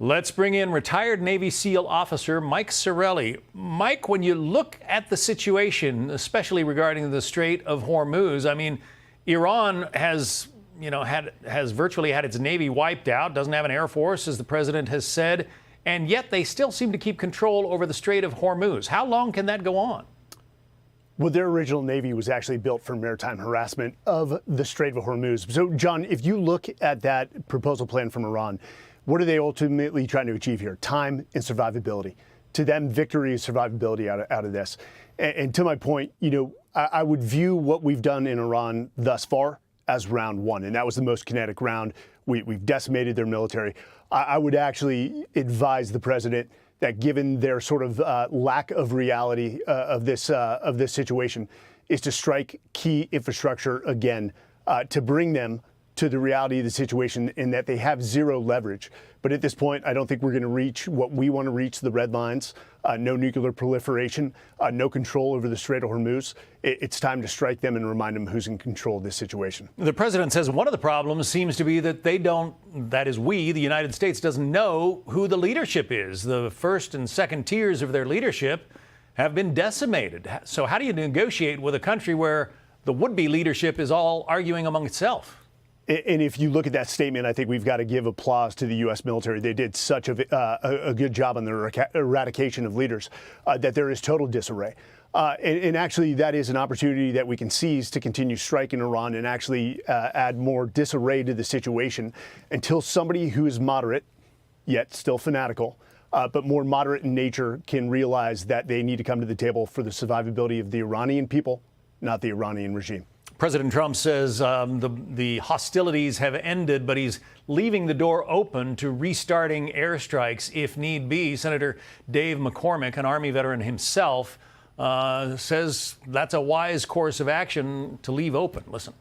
Let's bring in retired Navy SEAL officer Mike Sarraille. Mike, when you look at the situation, especially regarding the Strait of Hormuz, I mean, Iran has, has virtually had its Navy wiped out, doesn't have an Air Force, as the president has said, and yet they still seem to keep control over the Strait of Hormuz. How long can that go on? Well, their original Navy was actually built for maritime harassment of the Strait of Hormuz. So, John, if you look at that proposal plan from Iran, what are they ultimately trying to achieve here? Time and survivability. To them, victory is survivability out of this. And to my point, I would view what we've done in Iran thus far as round one, and that was the most kinetic round. We've decimated their military. I would actually advise the president that, given their sort of lack of reality of this situation, is to strike key infrastructure again to bring them to the reality of the situation, in that they have zero leverage. But at this point, I don't think we're going to reach what we want to reach, the red lines. No nuclear proliferation, no control over the Strait of Hormuz. It's time to strike them and remind them who's in control of this situation. The president says one of the problems seems to be that they don't, that is we, the United States, doesn't know who the leadership is. The first and second tiers of their leadership have been decimated. So how do you negotiate with a country where the would-be leadership is all arguing among itself? And if you look at that statement, I think we've got to give applause to the U.S. military. They did such a good job on the eradication of leaders that there is total disarray. And actually, that is an opportunity that we can seize to continue striking Iran and actually add more disarray to the situation until somebody who is moderate, yet still fanatical, but more moderate in nature, can realize that they need to come to the table for the survivability of the Iranian people, not the Iranian regime. President Trump says the hostilities have ended, but he's leaving the door open to restarting airstrikes if need be. Senator Dave McCormick, an Army veteran himself, says that's a wise course of action to leave open. Listen.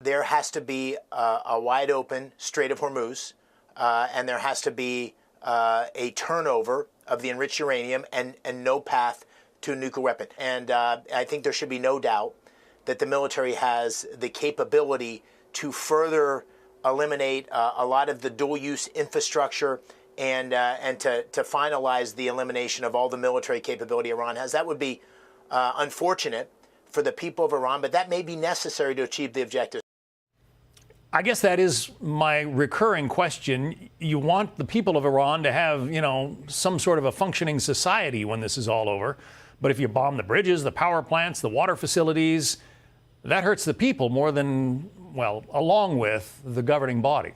There has to be a wide open Strait of Hormuz, and there has to be a turnover of the enriched uranium and no path to a nuclear weapon. And I think there should be no doubt that the military has the capability to further eliminate a lot of the dual-use infrastructure and to finalize the elimination of all the military capability Iran has. That would be unfortunate for the people of Iran, but that may be necessary to achieve the objectives. I guess that is my recurring question. You want the people of Iran to have, some sort of a functioning society when this is all over. But if you bomb the bridges, the power plants, the water facilities, that hurts the people more than, well, along with the governing body.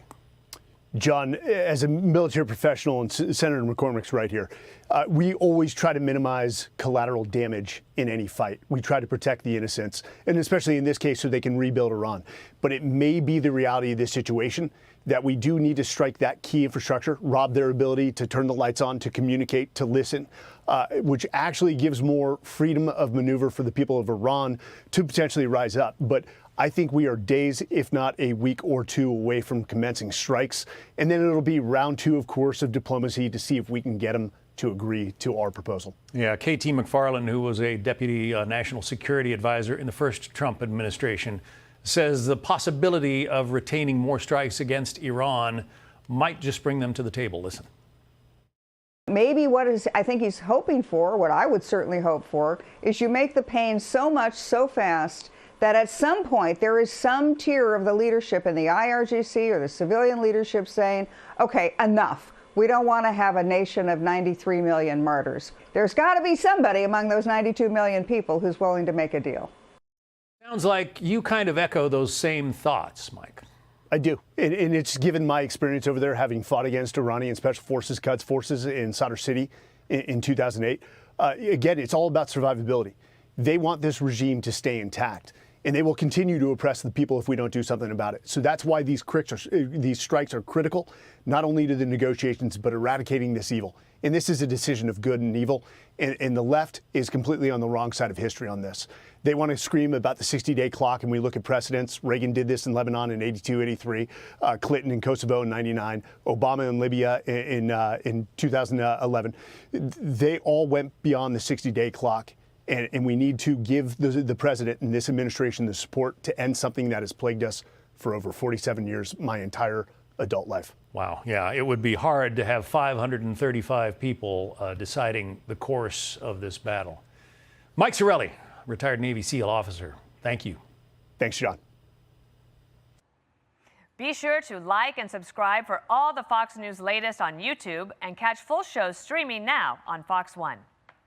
John, as a military professional, and Senator McCormick's right here, we always try to minimize collateral damage in any fight. We try to protect the innocents, and especially in this case, so they can rebuild Iran. But it may be the reality of this situation that we do need to strike that key infrastructure, rob their ability to turn the lights on, to communicate, to listen, which actually gives more freedom of maneuver for the people of Iran to potentially rise up. But I think we are days, if not a week or two, away from commencing strikes. And then it'll be round two, of course, of diplomacy to see if we can get them to agree to our proposal. Yeah, KT McFarland, who was a deputy national security advisor in the first Trump administration, says the possibility of retaining more strikes against Iran might just bring them to the table. Listen. Maybe I think he's hoping for, what I would certainly hope for, is you make the pain so much, so fast, that at some point there is some tier of the leadership in the IRGC or the civilian leadership saying, okay, enough. We don't want to have a nation of 93 million martyrs. There's got to be somebody among those 92 million people who's willing to make a deal. Sounds like you kind of echo those same thoughts, Mike. I do. And it's given my experience over there, having fought against Iranian Special Forces, Quds forces in Sadr City in 2008. Again, it's all about survivability. They want this regime to stay intact, and they will continue to oppress the people if we don't do something about it. So that's why these strikes are critical, not only to the negotiations, but eradicating this evil. And this is a decision of good and evil, and the left is completely on the wrong side of history on this. They want to scream about the 60-day clock, and we look at precedents. Reagan did this in Lebanon in 82, 83, Clinton in Kosovo in 99, Obama in Libya in 2011. They all went beyond the 60-day clock, and we need to give the president and this administration the support to end something that has plagued us for over 47 years, my entire adult life. Wow. Yeah, it would be hard to have 535 people deciding the course of this battle. Mike Sarraille, retired Navy SEAL officer. Thank you. Thanks, John. Be sure to like and subscribe for all the Fox News latest on YouTube and catch full shows streaming now on Fox One.